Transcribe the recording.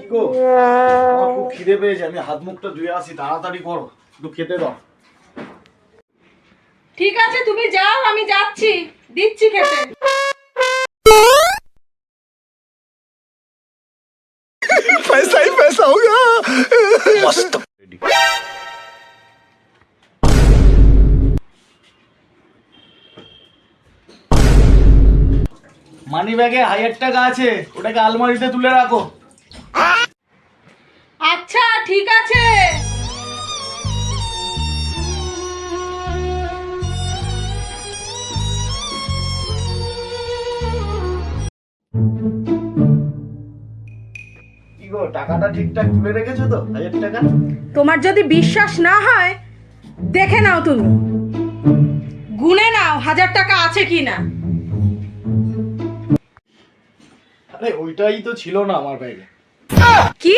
কি গো, আমার খুব খিদে পেয়েছে, আমি হাত মুখটা ধুয়ে আসি, তাড়াতাড়ি করো, একটু খেতে দাও। ঠিক আছে তুমি যাও, আমি যাচ্ছি, দিচ্ছি খেতে। पैसा ही पैसा होगा। মস্ত মানি ব্যাগে 1000 টাকা আছে, ওটাকে আলমারিতে তুলে রাখো। আচ্ছা ঠিক আছে। কি গো, টাকাটা ঠিকঠাক তুলে রেখেছো তো? 1000 টাকা তোমার যদি বিশ্বাস না হয় দেখে নাও, তুমি গুনে নাও 1000 টাকা আছে কিনা। আরে ওইটাই তো ছিল না আমার ব্যাগে। কি